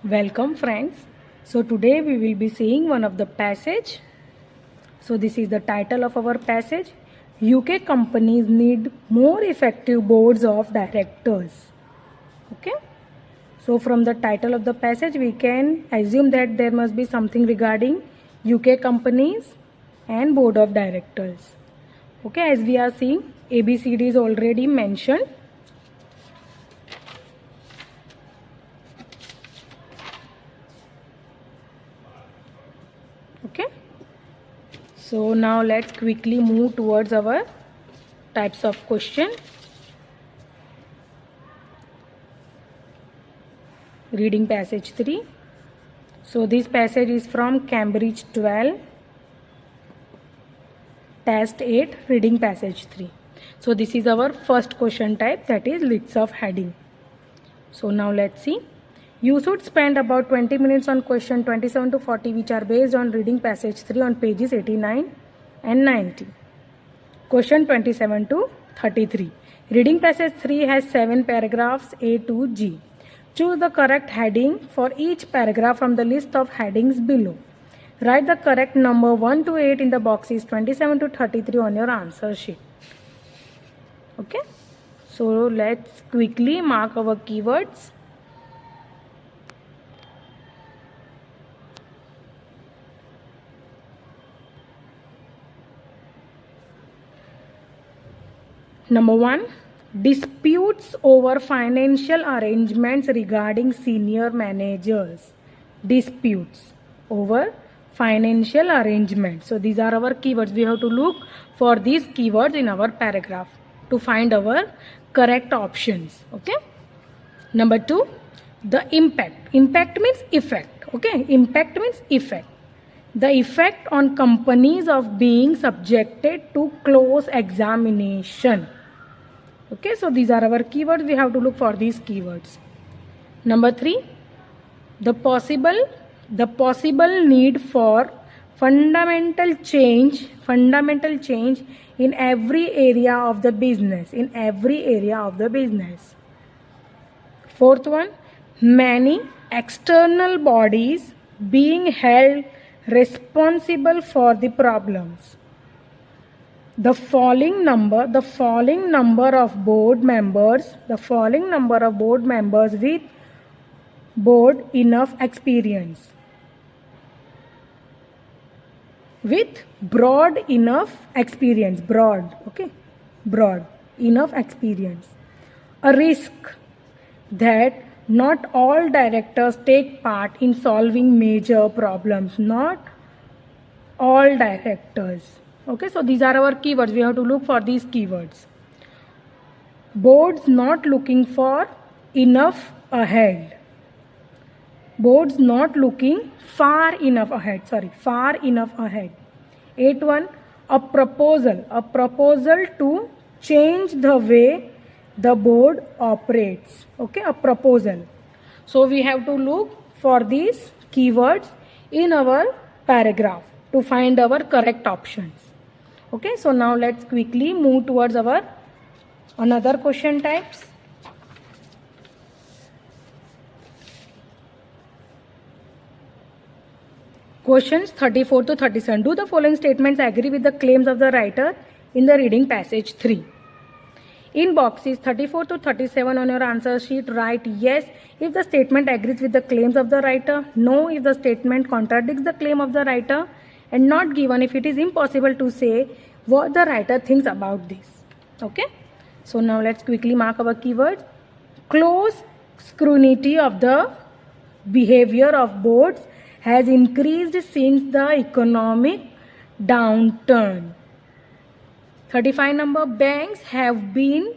Welcome friends. So today we will be seeing one of the passage. So this is the title of our passage. UK companies need more effective boards of directors. Okay. So from the title of the passage we can assume that there must be something regarding UK companies and board of directors. Okay, as we are seeing ABCD is already mentioned. Okay, so now let's quickly move towards our types of question. Reading passage 3. So this passage is from Cambridge 12 test 8 reading passage 3. So this is our first question type, that is lists of heading. So now let's see. You should spend about 20 minutes on question 27 to 40 which are based on reading passage 3 on pages 89 and 90. Question 27 to 33. Reading passage 3 has 7 paragraphs A to G. Choose the correct heading for each paragraph from the list of headings below. Write the correct number 1 to 8 in the boxes 27 to 33 on your answer sheet. Okay. So let's quickly mark our keywords. Number 1, disputes over financial arrangements regarding senior managers. Disputes over financial arrangements. So these are our keywords. We have to look for these keywords in our paragraph to find our correct options. Okay. Number 2, the impact. Impact means effect. Okay. Impact means effect. The effect on companies of being subjected to close examination. Okay, so these are our keywords. We have to look for these keywords. Number 3, the possible need for fundamental change in every area of the business. Fourth one, many external bodies being held responsible for the problems. The falling number of board members with broad enough experience. Broad enough experience. A risk that not all directors take part in solving major problems. Not all directors. Okay, so these are our keywords. We have to look for these keywords. Boards not looking for enough ahead. Boards not looking far enough ahead. 8th one, a proposal to change the way the board operates. Okay, a proposal. So we have to look for these keywords in our paragraph to find our correct options. Okay, so now let's quickly move towards our another question types. Questions 34 to 37. Do the following statements agree with the claims of the writer in the reading passage 3? In boxes 34 to 37 on your answer sheet, write yes if the statement agrees with the claims of the writer, no if the statement contradicts the claim of the writer, and not given if it is impossible to say what the writer thinks about this. Okay, so now let's quickly mark our keywords. Close scrutiny of the behavior of boards has increased since the economic downturn. 35 number, banks have been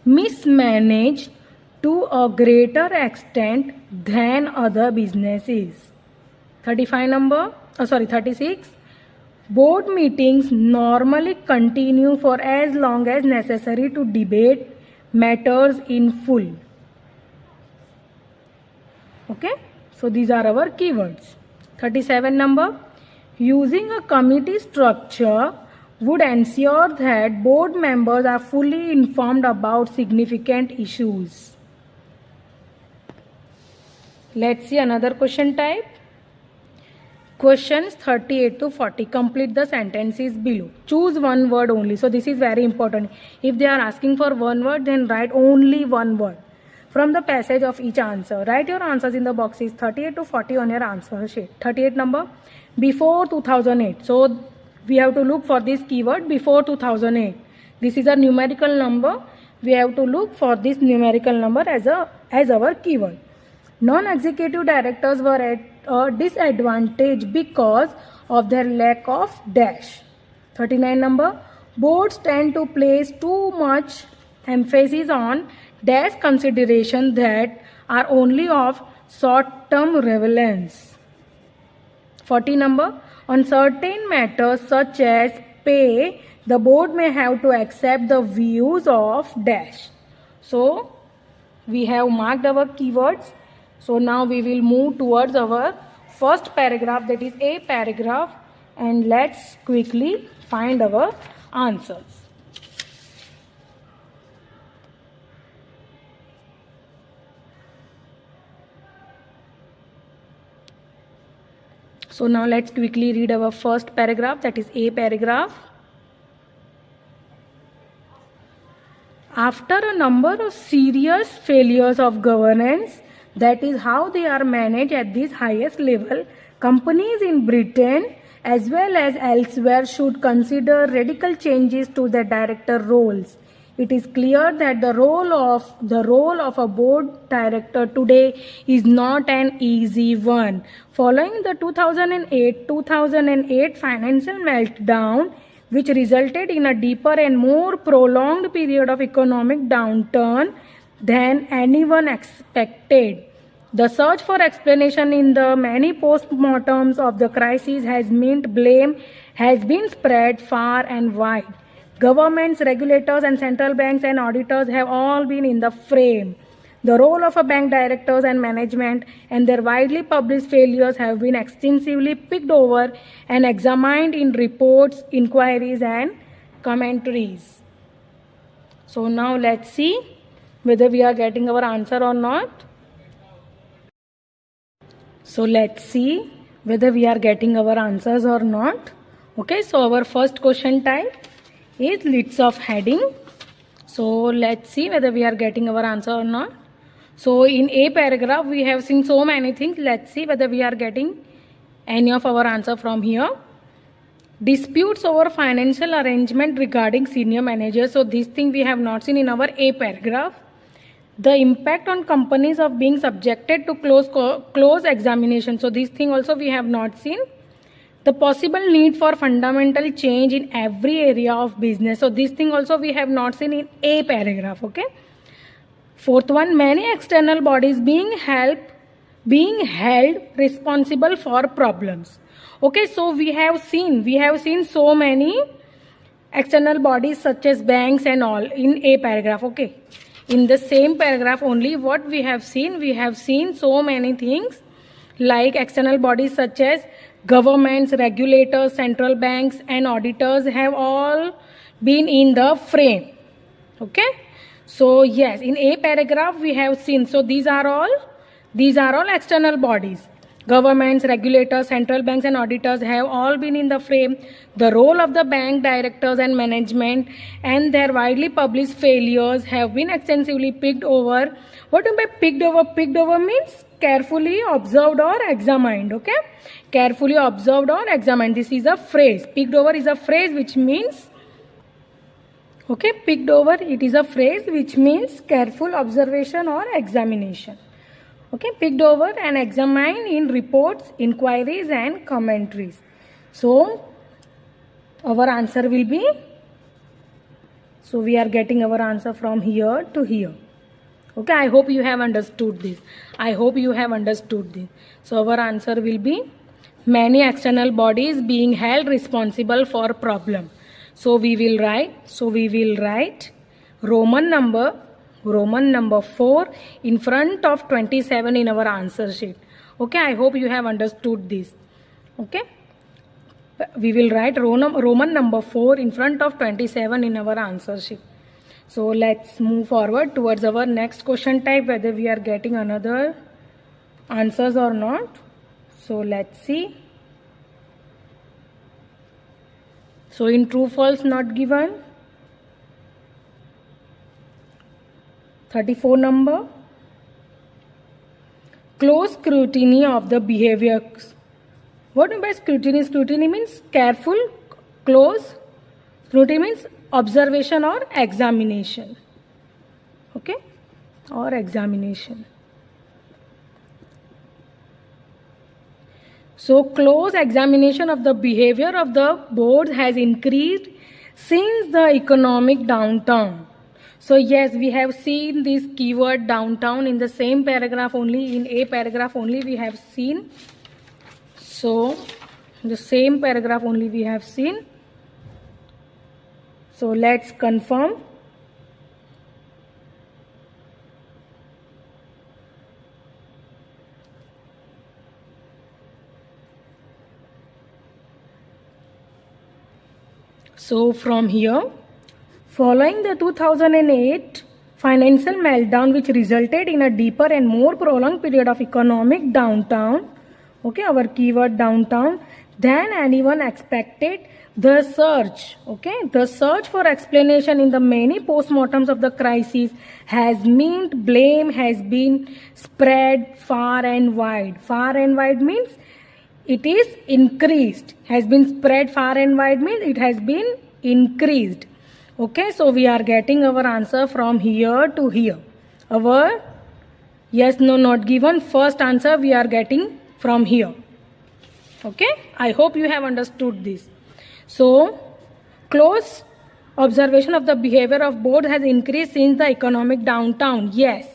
mismanaged to a greater extent than other businesses. 36, board meetings normally continue for as long as necessary to debate matters in full. Okay, so these are our keywords. 37 number, using a committee structure would ensure that board members are fully informed about significant issues. Let's see another question type. Questions 38 to 40. Complete the sentences below. Choose one word only. So this is very important. If they are asking for one word, then write only one word from the passage of each answer. Write your answers in the boxes 38 to 40 on your answer sheet. 38 number, before 2008. So we have to look for this keyword before 2008. This is a numerical number. We have to look for this numerical number as our keyword. Non-executive directors were at a disadvantage because of their lack of dash. 39 number, boards tend to place too much emphasis on dash consideration that are only of short-term relevance. 40 number, on certain matters such as pay, the board may have to accept the views of dash. So we have marked our keywords. So now we will move towards our first paragraph, that is A paragraph, and let's quickly find our answers. So now let's quickly read our first paragraph, that is A paragraph. After a number of serious failures of governance, that is how they are managed at this highest level, companies in Britain as well as elsewhere should consider radical changes to the director roles. It is clear that the role of a board director today is not an easy one. Following the 2008 financial meltdown, which resulted in a deeper and more prolonged period of economic downturn than anyone expected. The search for explanation in the many postmortems of the crisis has meant blame has been spread far and wide. Governments, regulators, and central banks and auditors have all been in the frame. The role of a bank directors and management and their widely published failures have been extensively picked over and examined in reports, inquiries, and commentaries. So now let's see whether we are getting our answer or not. So let's see whether we are getting our answers or not. Okay, so our first question type is lists of heading. So let's see whether we are getting our answer or not. So in A paragraph we have seen so many things. Let's see whether we are getting any of our answer from here. Disputes over financial arrangement regarding senior managers. So this thing we have not seen in our A paragraph. The impact on companies of being subjected to close examination. So this thing also we have not seen. The possible need for fundamental change in every area of business. So this thing also we have not seen in A paragraph. Okay. Fourth one, many external bodies being held responsible for problems. Okay, so we have seen so many external bodies such as banks and all in A paragraph. Okay, in the same paragraph only what we have seen so many things like external bodies such as governments, regulators, central banks and auditors have all been in the frame. Okay, so yes, in A paragraph we have seen, so these are all external bodies. Governments, regulators, central banks and auditors have all been in the frame. The role of the bank directors and management and their widely published failures have been extensively picked over. What do you mean by picked over? Picked over means carefully observed or examined. Okay, carefully observed or examined. This is a phrase. Picked over is a phrase which means, okay, picked over, it is a phrase which means careful observation or examination. Okay, picked over and examined in reports, inquiries and commentaries. So our answer will be, so we are getting our answer from here to here. Okay, I hope you have understood this. So our answer will be many external bodies being held responsible for problem. So we will write Roman number 4 in front of 27 in our answer sheet. Okay, I hope you have understood this. Okay, we will write Roman number 4 in front of 27 in our answer sheet. So let's move forward towards our next question type, whether we are getting another answers or not? So let's see. So in true false not given. 34 number. Close scrutiny of the behaviors. What do you mean by scrutiny? Scrutiny means careful. Close scrutiny means observation or examination. Okay, or examination. So close examination of the behavior of the board has increased since the economic downturn. So yes, we have seen this keyword downtown in the same paragraph only, in a paragraph only we have seen. So the same paragraph only we have seen. So let's confirm. So from here, following the 2008 financial meltdown which resulted in a deeper and more prolonged period of economic downturn, okay, our keyword downtown, than anyone expected, the search for explanation in the many postmortems of the crisis has meant blame has been spread far and wide. Far and wide means it is increased. Has been spread far and wide means it has been increased. Okay, so we are getting our answer from here to here. Our yes, no, not given first answer we are getting from here. Okay, I hope you have understood this. So, close observation of the behavior of board has increased since the economic downturn. Yes,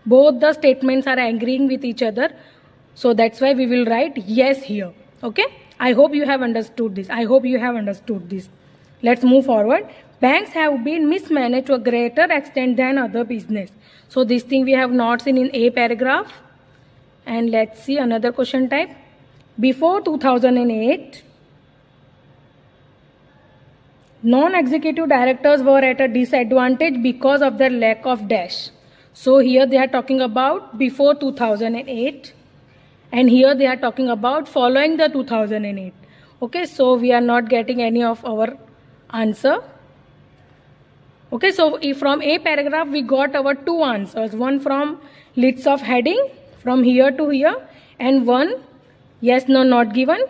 both the statements are agreeing with each other. So that's why we will write yes here. Okay, I hope you have understood this. Let's move forward. Banks have been mismanaged to a greater extent than other business. So this thing we have not seen in a paragraph. And let's see another question type. Before 2008, non-executive directors were at a disadvantage because of their lack of dash. So here they are talking about before 2008. And here they are talking about following the 2008. Okay, so we are not getting any of our answer. Okay, so if from a paragraph we got our two answers. One from lists of heading from here to here, and one yes, no, not given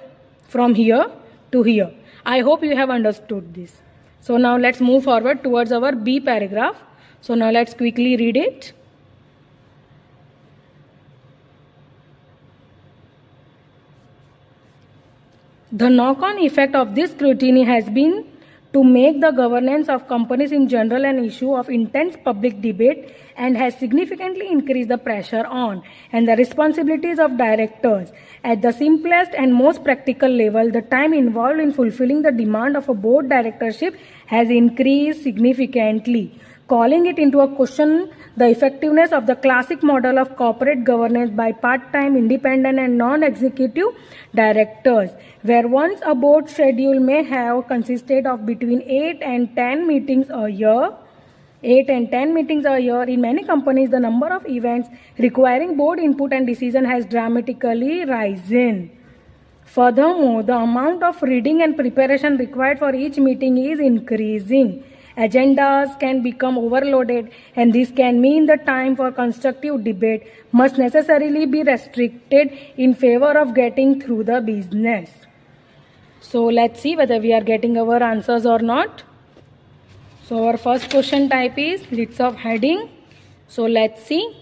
from here to here. I hope you have understood this. So now let's move forward towards our B paragraph. So now let's quickly read it. The knock-on effect of this scrutiny has been to make the governance of companies in general an issue of intense public debate and has significantly increased the pressure on and the responsibilities of directors. At the simplest and most practical level, the time involved in fulfilling the demand of a board directorship has increased significantly, calling it into a question the effectiveness of the classic model of corporate governance by part-time, independent and non-executive directors, where once a board schedule may have consisted of between 8 and 10 meetings a year. In many companies, the number of events requiring board input and decision has dramatically risen. Furthermore, the amount of reading and preparation required for each meeting is increasing. Agendas can become overloaded, and this can mean the time for constructive debate must necessarily be restricted in favor of getting through the business. So let's see whether we are getting our answers or not. So our first question type is lists of heading. So let's see.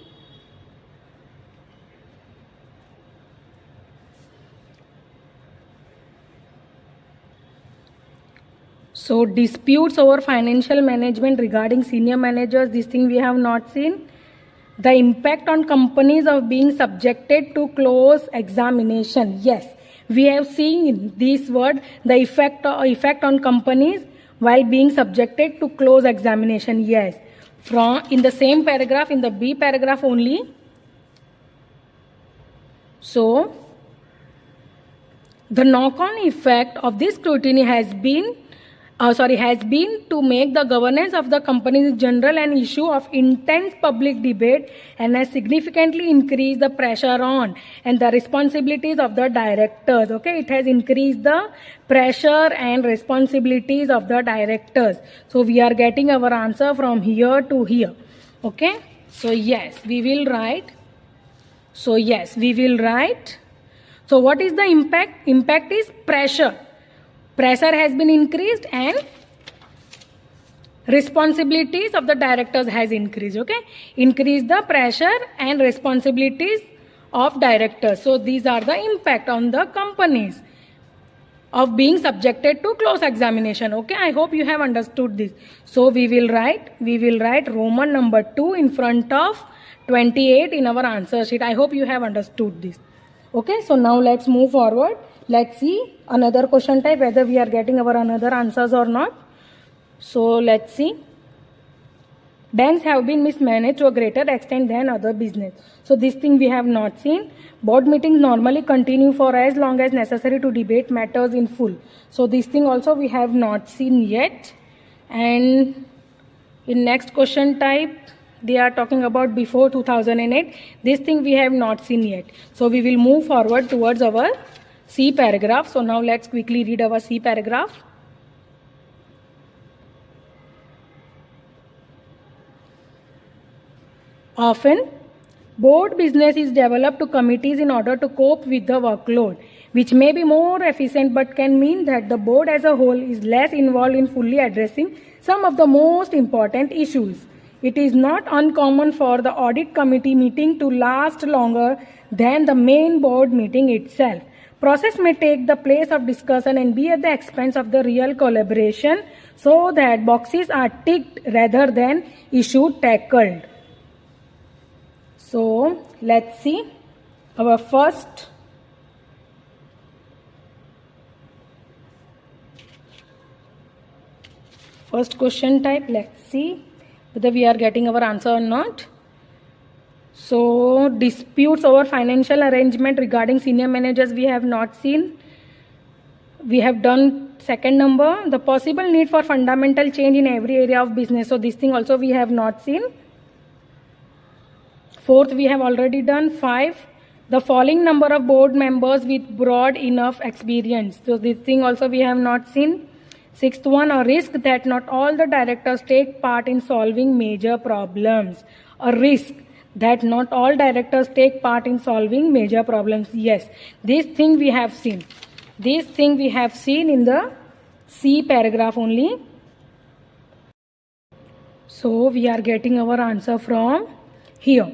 So disputes over financial management regarding senior managers, this thing we have not seen. The impact on companies of being subjected to close examination. Yes, we have seen this word, the effect on companies while being subjected to close examination. Yes, from in the same paragraph, in the B paragraph only. So the knock-on effect of this scrutiny has been has been to make the governance of the company general an issue of intense public debate and has significantly increased the pressure on and the responsibilities of the directors. Okay, it has increased the pressure and responsibilities of the directors. So we are getting our answer from here to here. Okay, so yes, we will write. So yes, we will write. So what is the impact? Impact is pressure. Pressure has been increased and responsibilities of the directors has increased. Okay, increase the pressure and responsibilities of directors. So these are the impact on the companies of being subjected to close examination. Okay, I hope you have understood this. So we will write Roman number 2 in front of 28 in our answer sheet. I hope you have understood this. Okay, so now let's move forward. Let's see another question type, whether we are getting our another answers or not. So let's see. Banks have been mismanaged to a greater extent than other business. So this thing we have not seen. Board meetings normally continue for as long as necessary to debate matters in full. So this thing also we have not seen yet. And in next question type, they are talking about before 2008. This thing we have not seen yet. So we will move forward towards our C paragraph. So now let's quickly read our C paragraph. Often, board business is developed to committees in order to cope with the workload, which may be more efficient but can mean that the board as a whole is less involved in fully addressing some of the most important issues. It is not uncommon for the audit committee meeting to last longer than the main board meeting itself. Process may take the place of discussion and be at the expense of the real collaboration, so that boxes are ticked rather than issue tackled. So let's see our first question type. Let's see whether we are getting our answer or not. So disputes over financial arrangement regarding senior managers we have not seen. We have done second number, the possible need for fundamental change in every area of business. So this thing also we have not seen. Fourth we have already done. 5, the falling number of board members with broad enough experience. So this thing also we have not seen. 6th one, a risk that not all the directors take part in solving major problems. A risk that not all directors take part in solving major problems. Yes, this thing we have seen. This thing we have seen in the C paragraph only. So we are getting our answer from here.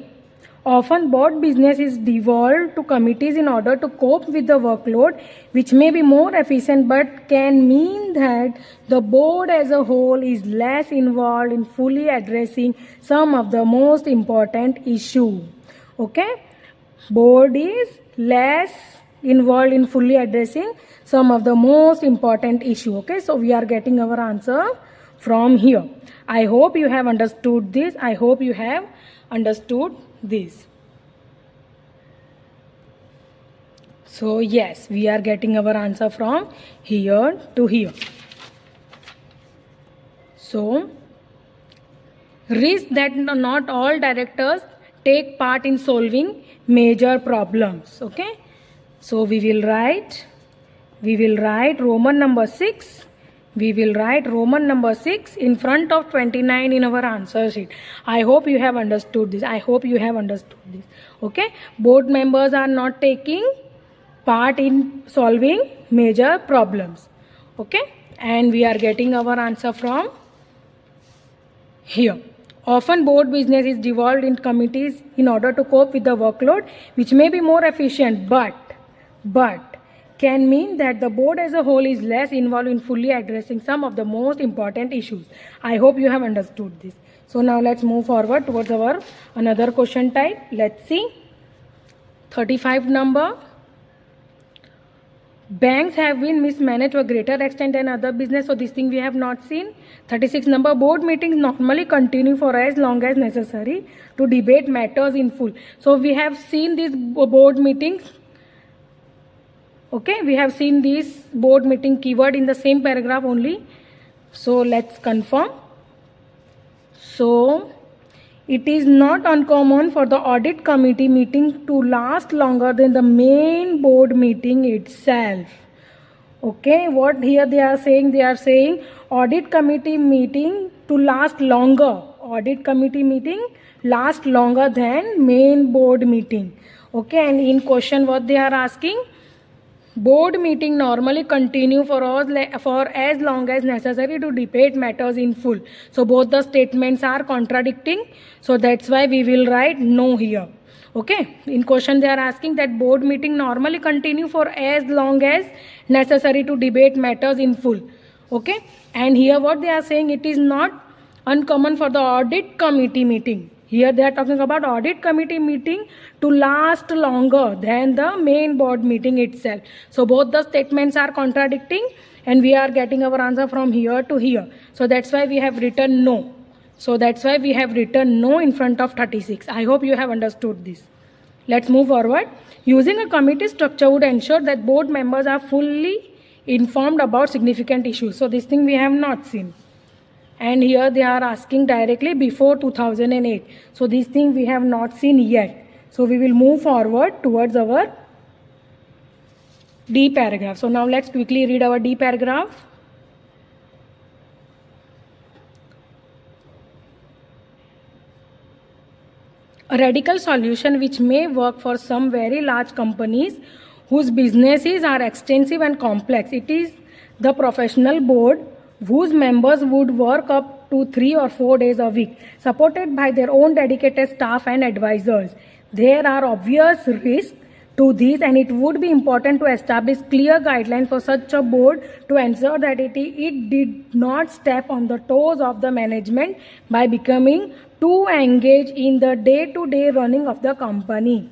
Often board business is devolved to committees in order to cope with the workload, which may be more efficient but can mean that the board as a whole is less involved in fully addressing some of the most important issues. Okay? Board is less involved in fully addressing some of the most important issues. Okay? So we are getting our answer from here. I hope you have understood this. I hope you have understood this. So yes, we are getting our answer from here to here. So risk that not all directors take part in solving major problems. Okay, so we will write Roman number 6. We will write Roman number 6 in front of 29 in our answer sheet. I hope you have understood this. I hope you have understood this. Okay. Board members are not taking part in solving major problems. Okay. And we are getting our answer from here. Often board business is devolved in committees in order to cope with the workload, which may be more efficient, but can mean that the board as a whole is less involved in fully addressing some of the most important issues. I hope you have understood this. So now let's move forward towards our another question type. Let's see. 35 number. Banks have been mismanaged to a greater extent than other business. So this thing we have not seen. 36 number. Board meetings normally continue for as long as necessary to debate matters in full. So we have seen these board meetings. Okay, we have seen this board meeting keyword in the same paragraph only. So let's confirm. So it is not uncommon for the audit committee meeting to last longer than the main board meeting itself. Okay, what here they are saying? They are saying audit committee meeting to last longer. Audit committee meeting last longer than main board meeting. Okay, and in question what they are asking? Board meeting normally continue for as long as necessary to debate matters in full. So both the statements are contradicting. So that's why we will write no here. Okay. In question they are asking that board meeting normally continue for as long as necessary to debate matters in full. Okay. And here what they are saying, it is not uncommon for the audit committee meeting. Here they are talking about audit committee meeting to last longer than the main board meeting itself. So both the statements are contradicting and we are getting our answer from here to here. So that's why we have written no. So that's why we have written no in front of 36. I hope you have understood this. Let's move forward. Using a committee structure would ensure that board members are fully informed about significant issues. So this thing we have not seen. And here they are asking directly before 2008. So this thing we have not seen yet. So we will move forward towards our D paragraph. So now let's quickly read our D paragraph. A radical solution which may work for some very large companies whose businesses are extensive and complex. It is the professional board whose members would work up to 3 or 4 days a week, supported by their own dedicated staff and advisors. There are obvious risks to this, and it would be important to establish clear guidelines for such a board to ensure that it did not step on the toes of the management by becoming too engaged in the day-to-day running of the company.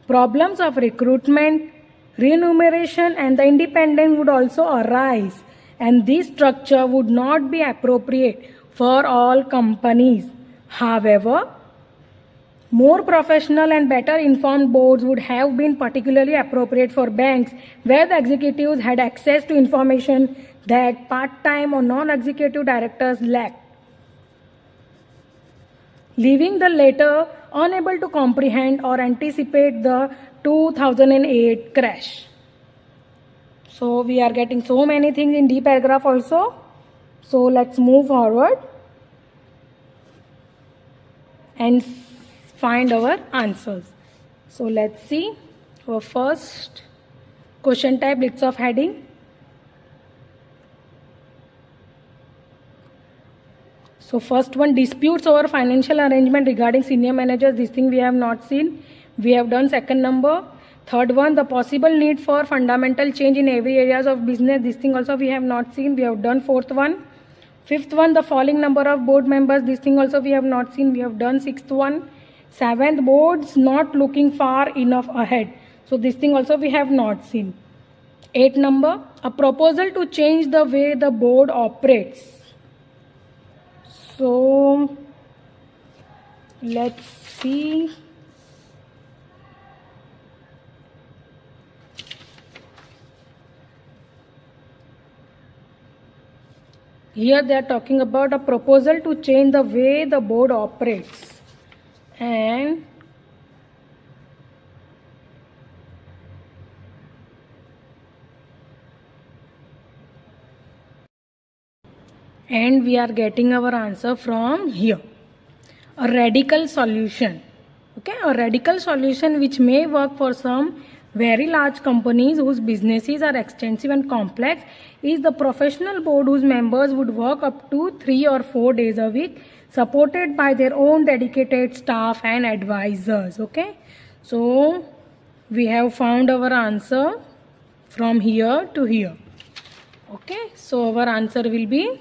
Problems of recruitment, remuneration, and the independence would also arise, and this structure would not be appropriate for all companies. However, more professional and better informed boards would have been particularly appropriate for banks where the executives had access to information that part-time or non-executive directors lacked, leaving the latter unable to comprehend or anticipate the 2008 crash. So we are getting so many things in D paragraph also. So let's move forward and find our answers. So let's see our first question type, lists of heading. So first one, disputes over financial arrangement regarding senior managers. This thing we have not seen. We have done second number. Third one, the possible need for fundamental change in every areas of business. This thing also we have not seen. We have done fourth one. Fifth one, the falling number of board members. This thing also we have not seen. We have done sixth one. Seventh, boards not looking far enough ahead. So this thing also we have not seen. Eighth number, a proposal to change the way the board operates. So let's see. Here they are talking about a proposal to change the way the board operates. And we are getting our answer from here. A radical solution. Okay, a radical solution which may work for some very large companies whose businesses are extensive and complex is the professional board whose members would work up to 3 or 4 days a week, supported by their own dedicated staff and advisors. Okay, so we have found our answer from here to here. Okay, so our answer will be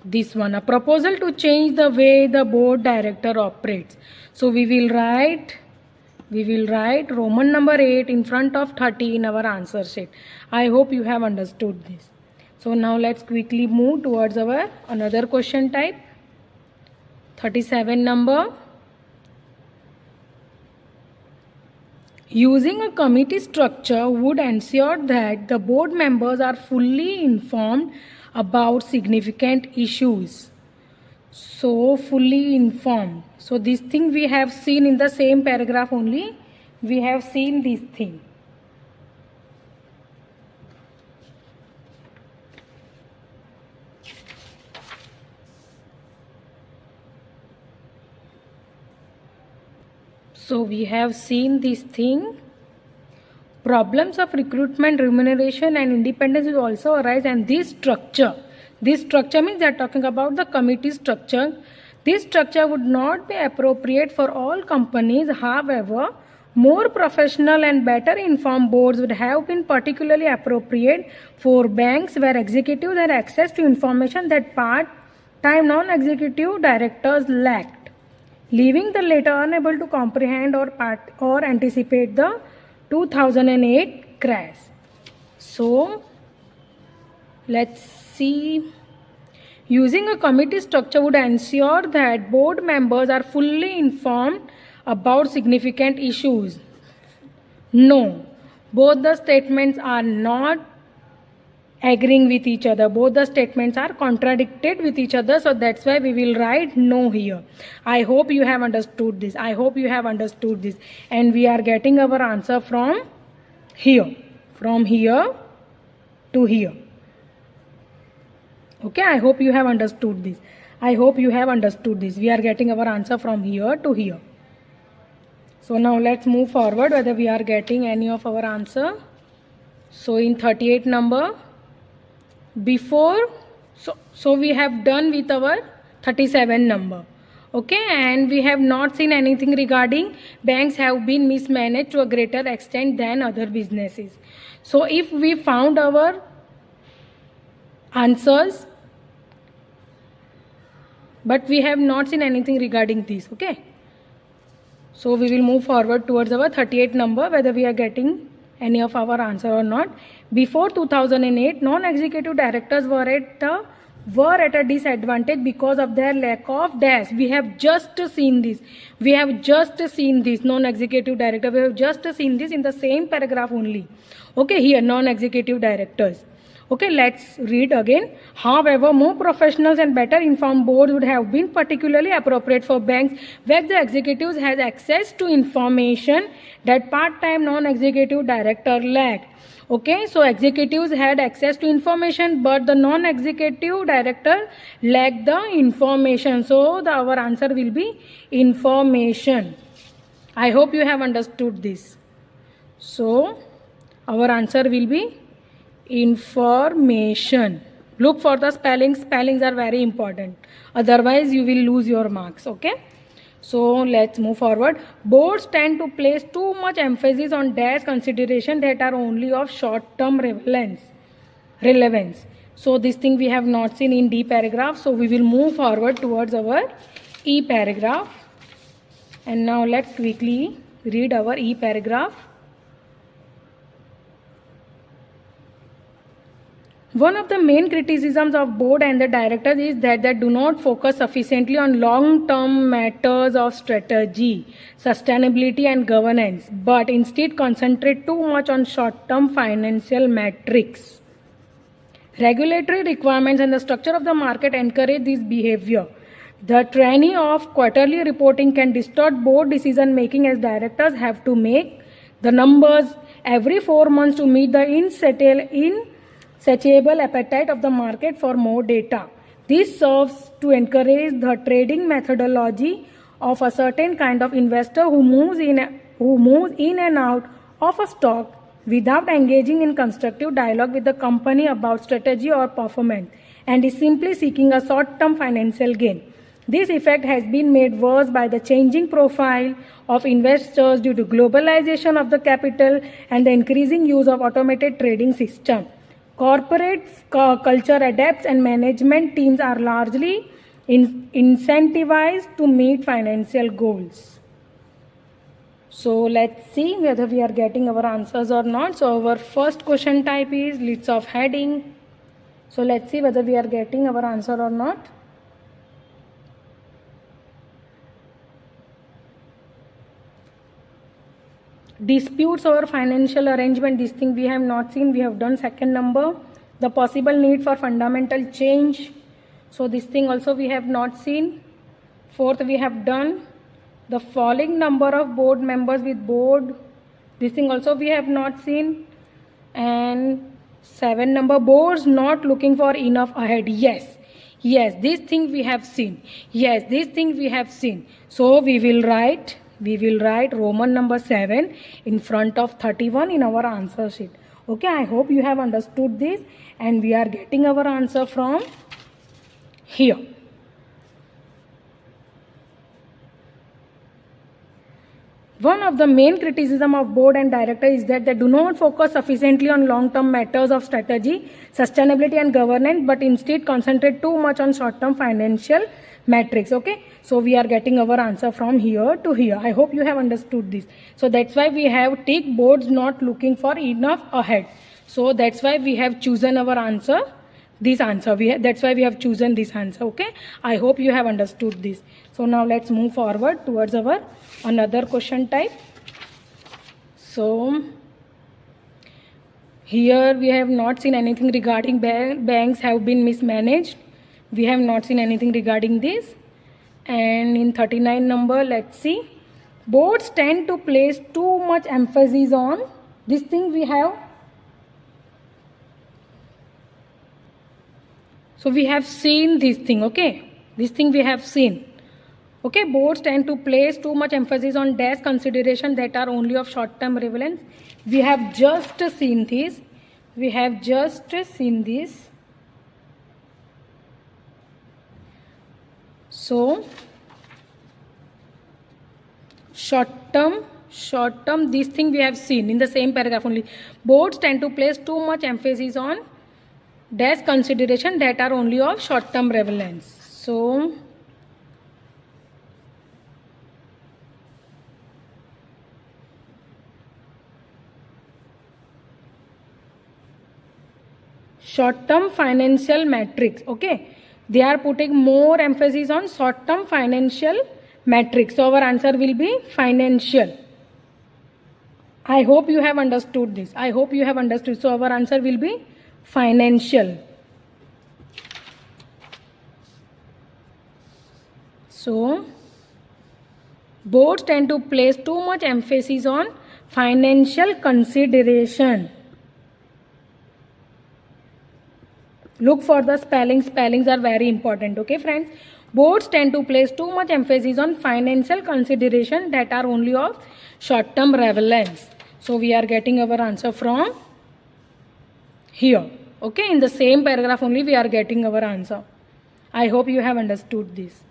this one, a proposal to change the way the board director operates. So we will write Roman number 8 in front of 30 in our answer sheet. I hope you have understood this. So now let's quickly move towards our another question type. 37 number. Using a committee structure would ensure that the board members are fully informed about significant issues. So fully informed. So this thing we have seen in the same paragraph only. We have seen this thing. So we have seen this thing. Problems of recruitment, remuneration and independence will also arise, and this structure means they are talking about the committee structure. This structure would not be appropriate for all companies. However, more professional and better informed boards would have been particularly appropriate for banks where executives had access to information that part-time non-executive directors lacked, leaving the latter unable to comprehend or anticipate the 2008 crash. So let's see. Using a committee structure would ensure that board members are fully informed about significant issues. No, both the statements are not agreeing with each other. Both the statements are contradicted with each other. So that's why we will write no here. I hope you have understood this. I hope you have understood this. And we are getting our answer from here. From here to here. Okay, I hope you have understood this. I hope you have understood this. We are getting our answer from here to here. So now let's move forward whether we are getting any of our answer. So in 38 number, before, so we have done with our 37 number. Okay, and we have not seen anything regarding banks have been mismanaged to a greater extent than other businesses. So if we found our answers, but we have not seen anything regarding this. Okay, so we will move forward towards our 38 number whether we are getting any of our answer or not. Before 2008, non-executive directors were at a disadvantage because of their lack of dash. We have just seen this. We have just seen this non-executive director. We have just seen this in the same paragraph only. Okay, here non-executive directors. Okay, let's read again. However, more professionals and better informed boards would have been particularly appropriate for banks where the executives had access to information that part-time non-executive director lacked. Okay, so executives had access to information, but the non-executive director lacked the information. So our answer will be information. I hope you have understood this. So our answer will be information. Look for the spellings. Spellings are very important. Otherwise, you will lose your marks. Okay. So let's move forward. Boards tend to place too much emphasis on dash consideration that are only of short-term relevance. So this thing we have not seen in D paragraph. So we will move forward towards our E paragraph. And now let's quickly read our E paragraph. One of the main criticisms of board and the directors is that they do not focus sufficiently on long-term matters of strategy, sustainability and governance, but instead concentrate too much on short-term financial metrics. Regulatory requirements and the structure of the market encourage this behavior. The tyranny of quarterly reporting can distort board decision making as directors have to make the numbers every 4 months to meet the insatiable appetite of the market for more data. This serves to encourage the trading methodology of a certain kind of investor who moves in and out of a stock without engaging in constructive dialogue with the company about strategy or performance and is simply seeking a short-term financial gain. This effect has been made worse by the changing profile of investors due to globalization of the capital and the increasing use of automated trading systems. Corporate culture adapts and management teams are largely incentivized to meet financial goals. So let's see whether we are getting our answers or not. So our first question type is lists of heading. So let's see whether we are getting our answer or not. Disputes over financial arrangement, this thing we have not seen. We have done second number. The possible need for fundamental change. So this thing also we have not seen. Fourth, we have done. The falling number of board members with board. This thing also we have not seen. And 7 number, boards not looking for enough ahead. Yes, this thing we have seen. Yes, this thing we have seen. So we will write Roman number 7 in front of 31 in our answer sheet. Okay, I hope you have understood this, and we are getting our answer from here. One of the main criticism of board and director is that they do not focus sufficiently on long-term matters of strategy, sustainability and governance, but instead concentrate too much on short-term financial metrics. Okay, so we are getting our answer from here to here. I hope you have understood this. So that's why we have tick boards not looking for enough ahead. So that's why we have chosen our answer, this answer. That's why we have chosen this answer. Okay, I hope you have understood this. So now let's move forward towards our another question type. So here we have not seen anything regarding banks have been mismanaged. We have not seen anything regarding this. And in 39 number, let's see, boards tend to place too much emphasis on this thing we have. So we have seen this thing. Okay, this thing we have seen. Okay, boards tend to place too much emphasis on dash consideration that are only of short-term relevance. We have just seen this. We have just seen this. So short-term, this thing we have seen in the same paragraph only. Boards tend to place too much emphasis on dash consideration that are only of short-term relevance. So short-term financial metrics. Okay, they are putting more emphasis on short-term financial metrics. So our answer will be financial. I hope you have understood this. I hope you have understood. So our answer will be financial. So boards tend to place too much emphasis on financial consideration. Look for the spellings. Spellings are very important. Okay, friends. Boards tend to place too much emphasis on financial consideration that are only of short-term relevance. So we are getting our answer from here. Okay, in the same paragraph only we are getting our answer. I hope you have understood this.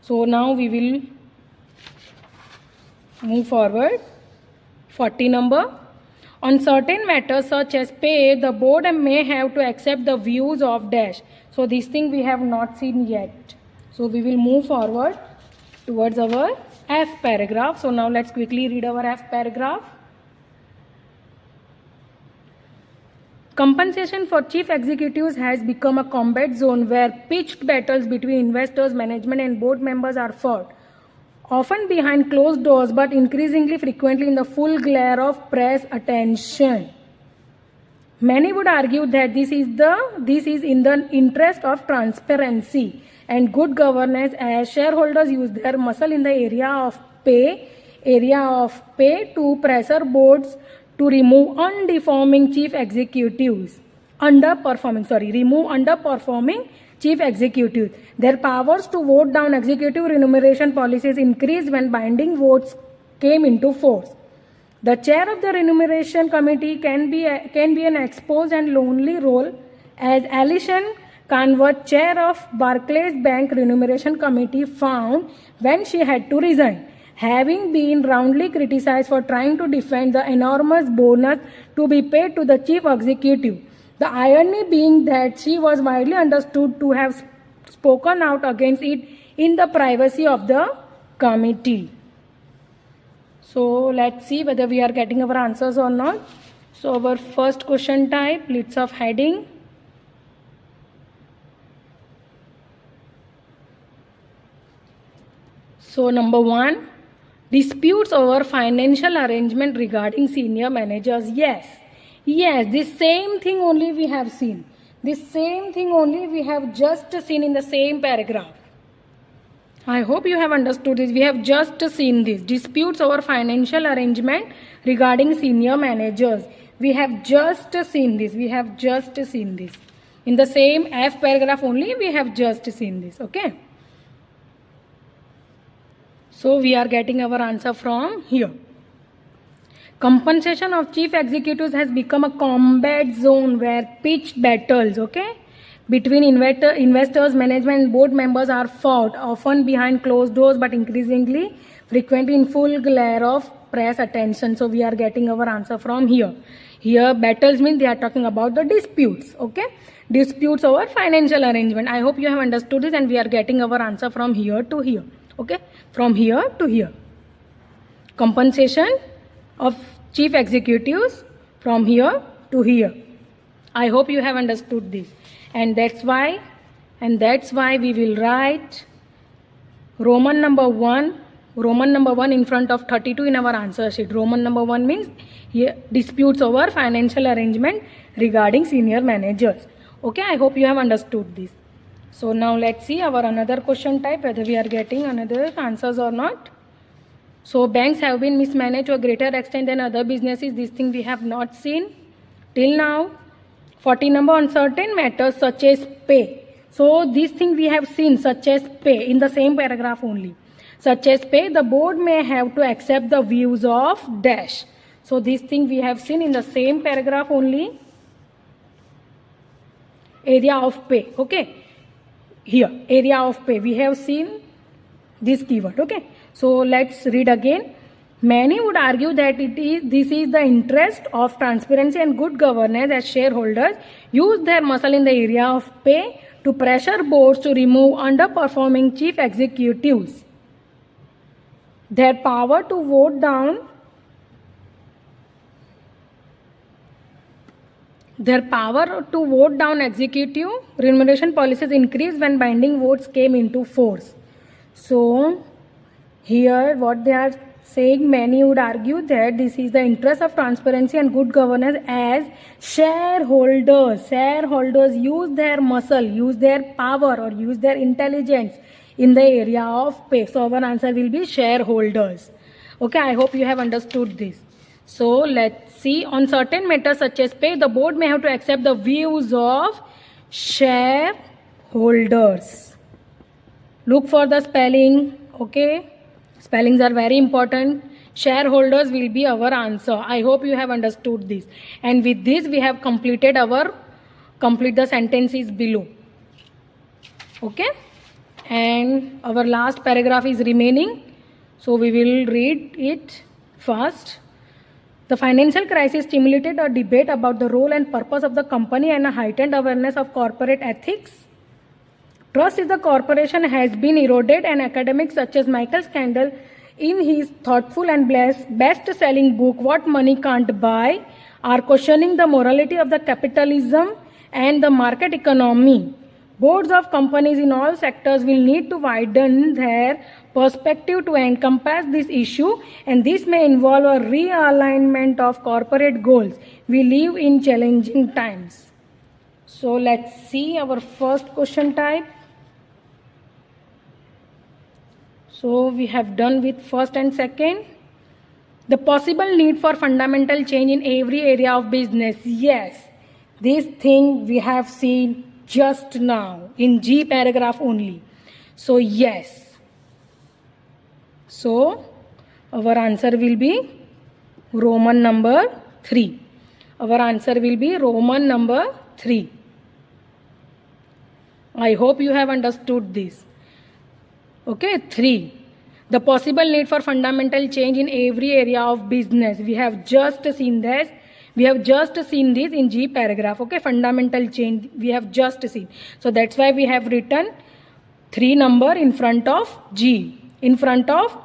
So now we will move forward. 40 number. On certain matters such as pay, the board may have to accept the views of dash. So this thing we have not seen yet. So we will move forward towards our F paragraph. So now let's quickly read our F paragraph. Compensation for chief executives has become a combat zone where pitched battles between investors, management and board members are fought. Often behind closed doors, but increasingly frequently in the full glare of press attention. Many would argue that this is in the interest of transparency and good governance, as shareholders use their muscle in the area of pay to pressure boards to remove underperforming chief executives. Their powers to vote down executive remuneration policies increased when binding votes came into force. The chair of the remuneration committee can be an exposed and lonely role, as Alison Convert, chair of Barclays Bank remuneration committee, found when she had to resign, having been roundly criticized for trying to defend the enormous bonus to be paid to the chief executive. The irony being that she was widely understood to have spoken out against it in the privacy of the committee. So let's see whether we are getting our answers or not. So our first question type, lists of heading. So number 1, disputes over financial arrangement regarding senior managers. Yes, this same thing only we have seen. The same thing only we have just seen in the same paragraph. I hope you have understood this. We have just seen this. Disputes over financial arrangement regarding senior managers. We have just seen this. We have just seen this. In the same F paragraph only, we have just seen this. Okay. So we are getting our answer from here. Compensation of chief executives has become a combat zone where pitched battles, okay, between investors, management, and board members are fought, often behind closed doors, but increasingly frequently in full glare of press attention. So we are getting our answer from here. Here, battles means they are talking about the disputes, okay, disputes over financial arrangement. I hope you have understood this, and we are getting our answer from here to here, okay, from here to here. Compensation of chief executives from here to here. I hope you have understood this, and that's why we will write Roman number 1 in front of 32 in our answer sheet. Roman number 1 means here disputes over financial arrangement regarding senior managers. Okay, I hope you have understood this. So now let's see our another question type, whether we are getting another answers or not. So banks have been mismanaged to a greater extent than other businesses. This thing we have not seen till now. 40 number, uncertain matters such as pay. So this thing we have seen, such as pay, in the same paragraph only. Such as pay, the board may have to accept the views of dash. So this thing we have seen in the same paragraph only. Area of pay, okay. Here, area of pay, we have seen this keyword, okay. So let's read again. Many would argue that this is the interest of transparency and good governance as shareholders use their muscle in the area of pay to pressure boards to remove underperforming chief executives. Their power to vote down executive remuneration policies increased when binding votes came into force. So here what they are saying, many would argue that this is the interest of transparency and good governance as shareholders use their muscle, use their power, or use their intelligence in the area of pay. So our answer will be shareholders. Okay, I hope you have understood this. So let's see. On certain matters such as pay, the board may have to accept the views of shareholders. Look for the spelling, okay. Spellings are very important. Shareholders will be our answer. I hope you have understood this. And with this we have completed complete the sentences below. Okay. And our last paragraph is remaining. So we will read it first. The financial crisis stimulated a debate about the role and purpose of the company and a heightened awareness of corporate ethics. Trust in the corporation has been eroded, and academics such as Michael Scandal, in his thoughtful and best-selling book What Money Can't Buy, are questioning the morality of the capitalism and the market economy. Boards of companies in all sectors will need to widen their perspective to encompass this issue, and this may involve a realignment of corporate goals. We live in challenging times. So let's see our first question type. So we have done with first and second. The possible need for fundamental change in every area of business. Yes, this thing we have seen just now in G paragraph only. So yes. So our answer will be Roman number 3. Our answer will be Roman number 3. I hope you have understood this. Okay, 3. The possible need for fundamental change in every area of business. We have just seen this. We have just seen this in G paragraph. Okay, fundamental change we have just seen. So that's why we have written 3 number in front of G, in front of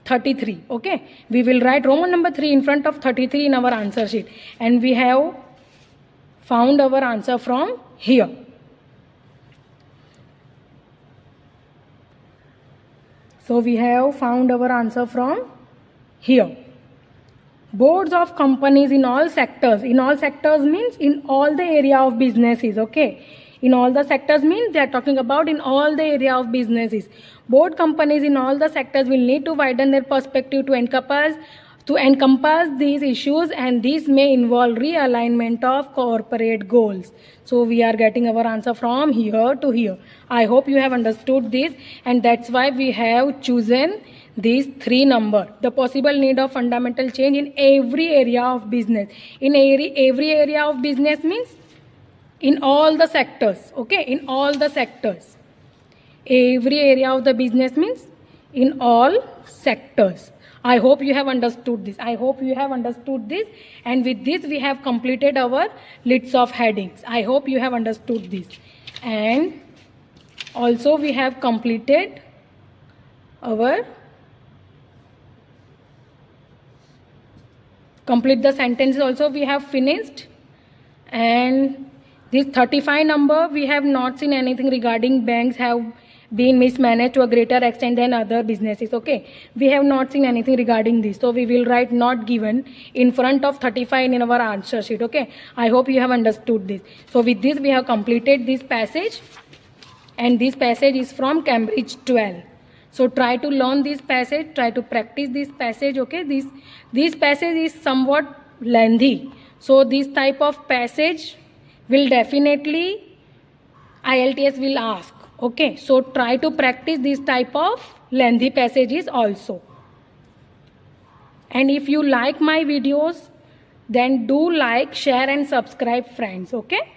33. Okay, we will write Roman number 3 in front of 33 in our answer sheet, and we have found our answer from here. So we have found our answer from here. boards of companies in all sectors. In all sectors means in all the area of businesses. Okay, in all the sectors means they are talking about in all the area of businesses. Board companies in all the sectors will need to widen their perspective to encompass these issues, and this may involve realignment of corporate goals. So we are getting our answer from here to here. I hope you have understood this, and that's why we have chosen these three number. The possible need of fundamental change in every area of business. In every area of business means in all the sectors. Okay, in all the sectors. Every area of the business means in all sectors. I hope you have understood this. I hope you have understood this. And with this, we have completed our lists of headings. I hope you have understood this. And also, we have completed our complete the sentences. Also, we have finished. And this 35 number, we have not seen anything regarding banks have been mismanaged to a greater extent than other businesses. Okay, we have not seen anything regarding this, so we will write not given in front of 35 in our answer sheet. Okay, I hope you have understood this. So with this, we have completed this passage, and this passage is from Cambridge 12. So try to learn this passage, try to practice this passage. Okay, this passage is somewhat lengthy, so this type of passage will definitely IELTS will ask. Okay, so try to practice this type of lengthy passages also. And if you like my videos, then do like, share and subscribe, friends. Okay.